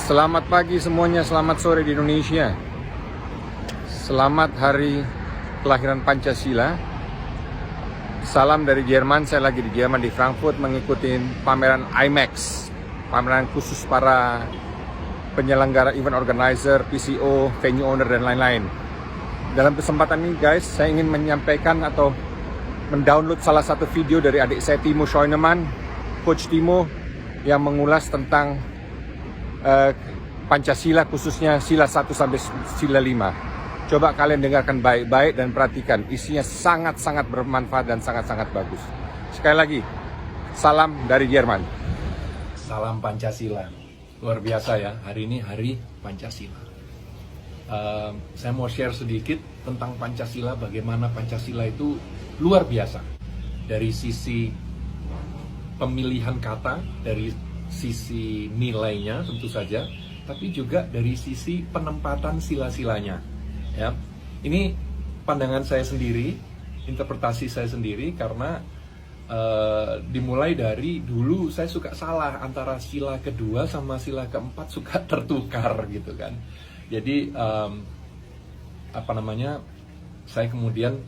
Selamat pagi semuanya, selamat sore di Indonesia. Selamat hari kelahiran Pancasila. Salam dari Jerman, saya lagi di Jerman di Frankfurt mengikuti pameran IMAX, pameran khusus para penyelenggara, event organizer, PCO, venue owner dan lain-lain. Dalam kesempatan ini guys, saya ingin menyampaikan atau mendownload salah satu video dari adik saya Timo Scheunemann, Coach Timo, yang mengulas tentang Pancasila, khususnya sila 1 sampai sila 5. Coba kalian dengarkan baik-baik dan perhatikan, isinya sangat-sangat bermanfaat dan sangat-sangat bagus. Sekali lagi, salam dari Jerman. Salam Pancasila. Luar biasa ya, hari ini hari Pancasila. Saya mau share sedikit tentang Pancasila, bagaimana Pancasila itu luar biasa. Dari sisi pemilihan kata, dari sisi nilainya tentu saja, tapi juga dari sisi penempatan sila-silanya. Ya, ini pandangan saya sendiri, interpretasi saya sendiri, karena dimulai dari dulu saya suka salah antara sila kedua sama sila keempat, suka tertukar gitu kan. Jadi saya kemudian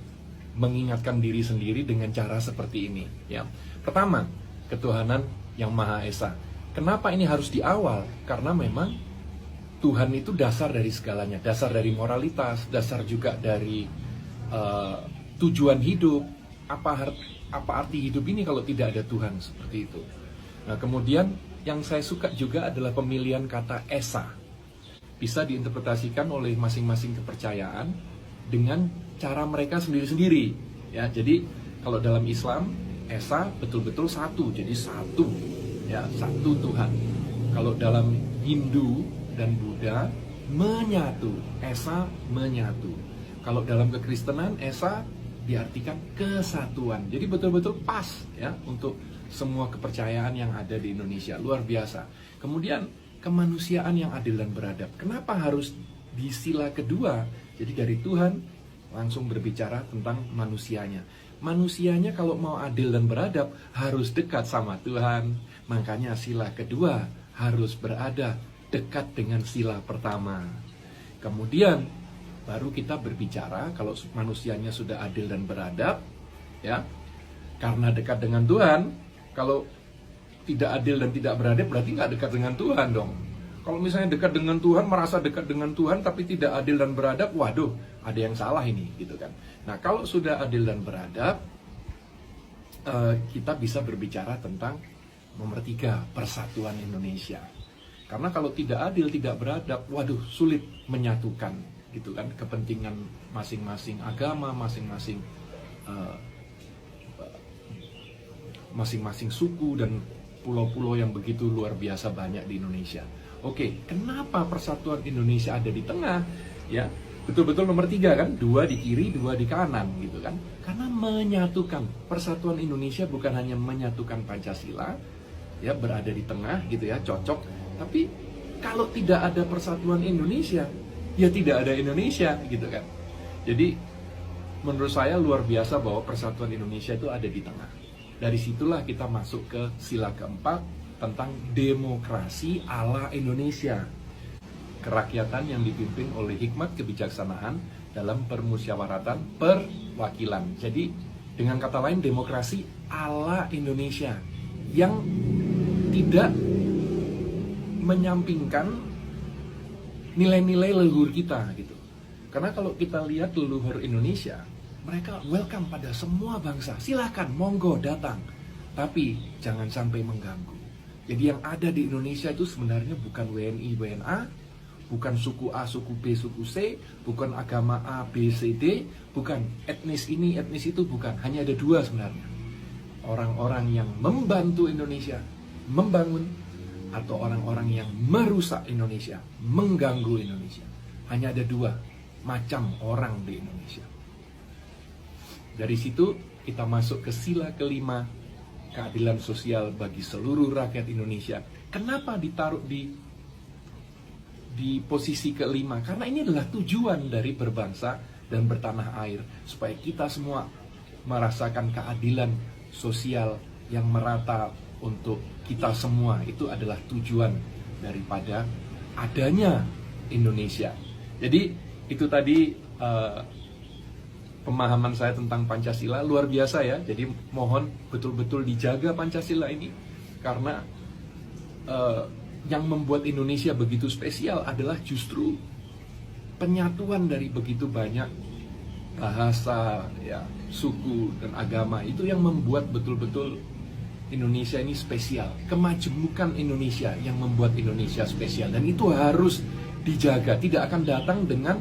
mengingatkan diri sendiri dengan cara seperti ini. Ya, pertama, ketuhanan yang Maha Esa. Kenapa ini harus di awal? Karena memang Tuhan itu dasar dari segalanya, dasar dari moralitas, dasar juga dari tujuan hidup. Apa arti hidup ini kalau tidak ada Tuhan, seperti itu. Nah, kemudian yang saya suka juga adalah pemilihan kata Esa. Bisa diinterpretasikan oleh masing-masing kepercayaan dengan cara mereka sendiri-sendiri. Ya, jadi kalau dalam Islam, Esa betul-betul satu, jadi satu. Ya, satu Tuhan. Kalau dalam Hindu dan Buddha, menyatu, Esa menyatu. Kalau dalam kekristenan, Esa diartikan kesatuan. Jadi betul-betul pas ya untuk semua kepercayaan yang ada di Indonesia. Luar biasa. Kemudian kemanusiaan yang adil dan beradab. Kenapa harus di sila kedua? Jadi dari Tuhan langsung berbicara tentang manusianya. Manusianya kalau mau adil dan beradab harus dekat sama Tuhan. Makanya sila kedua harus berada dekat dengan sila pertama. Kemudian baru kita berbicara kalau manusianya sudah adil dan beradab, ya. Karena dekat dengan Tuhan. Kalau tidak adil dan tidak beradab berarti nggak dekat dengan Tuhan dong. Kalau misalnya dekat dengan Tuhan, merasa dekat dengan Tuhan tapi tidak adil dan beradab, waduh, ada yang salah ini, gitu kan. Nah, kalau sudah adil dan beradab, kita bisa berbicara tentang nomor 3, persatuan Indonesia. Karena kalau tidak adil, tidak beradab, waduh, sulit menyatukan, gitu kan, kepentingan masing-masing agama, masing-masing suku dan pulau-pulau yang begitu luar biasa banyak di Indonesia. Oke, kenapa persatuan Indonesia ada di tengah? Ya, betul-betul nomor 3 kan, 2 di kiri, 2 di kanan, gitu kan. Karena menyatukan, persatuan Indonesia bukan hanya menyatukan Pancasila, ya, berada di tengah, gitu ya, cocok. Tapi kalau tidak ada persatuan Indonesia, ya tidak ada Indonesia, gitu kan. Jadi menurut saya luar biasa bahwa persatuan Indonesia itu ada di tengah. Dari situlah kita masuk ke sila keempat tentang demokrasi ala Indonesia. Kerakyatan yang dipimpin oleh hikmat kebijaksanaan dalam permusyawaratan perwakilan. Jadi dengan kata lain, demokrasi ala Indonesia yang tidak menyampingkan nilai-nilai leluhur kita, gitu. Karena kalau kita lihat leluhur Indonesia, mereka welcome pada semua bangsa. Silakan, monggo datang. Tapi jangan sampai mengganggu. Jadi yang ada di Indonesia itu sebenarnya bukan WNI, WNA, bukan suku A, suku B, suku C, bukan agama A, B, C, D, bukan etnis ini, etnis itu, bukan. Hanya ada 2 sebenarnya. Orang-orang yang membantu Indonesia membangun, atau orang-orang yang merusak Indonesia, mengganggu Indonesia. Hanya ada 2 macam orang di Indonesia. Dari situ kita masuk ke sila kelima, keadilan sosial bagi seluruh rakyat Indonesia. Kenapa ditaruh di posisi kelima? Karena ini adalah tujuan dari berbangsa dan bertanah air, supaya kita semua merasakan keadilan sosial yang merata untuk kita semua. Itu adalah tujuan daripada adanya Indonesia. Jadi itu tadi pemahaman saya tentang Pancasila, luar biasa ya. Jadi mohon betul-betul dijaga Pancasila ini, karena yang membuat Indonesia begitu spesial adalah justru penyatuan dari begitu banyak bahasa, ya, suku dan agama. Itu yang membuat betul-betul Indonesia ini spesial. Kemajemukan Indonesia yang membuat Indonesia spesial, dan itu harus dijaga. Tidak akan datang dengan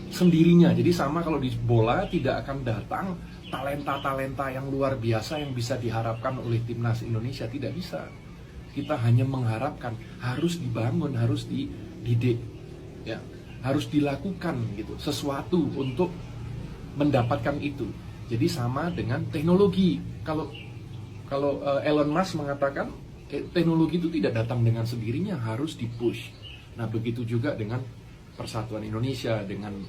sendirinya. Jadi sama kalau di bola, tidak akan datang talenta-talenta yang luar biasa yang bisa diharapkan oleh timnas Indonesia. Tidak bisa. Kita hanya mengharapkan, harus dibangun, harus dididik, ya, harus dilakukan gitu sesuatu untuk mendapatkan itu. Jadi sama dengan teknologi. Kalau Elon Musk mengatakan teknologi itu tidak datang dengan sendirinya, harus dipush. Nah, begitu juga dengan persatuan Indonesia, dengan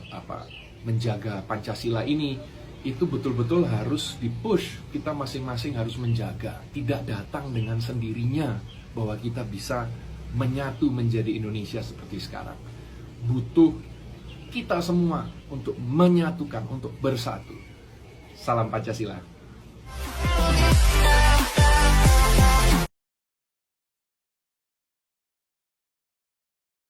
menjaga Pancasila ini, itu betul-betul harus dipush. Kita masing-masing harus menjaga, tidak datang dengan sendirinya bahwa kita bisa menyatu menjadi Indonesia seperti sekarang. Butuh kita semua untuk menyatukan, untuk bersatu. Salam Pancasila.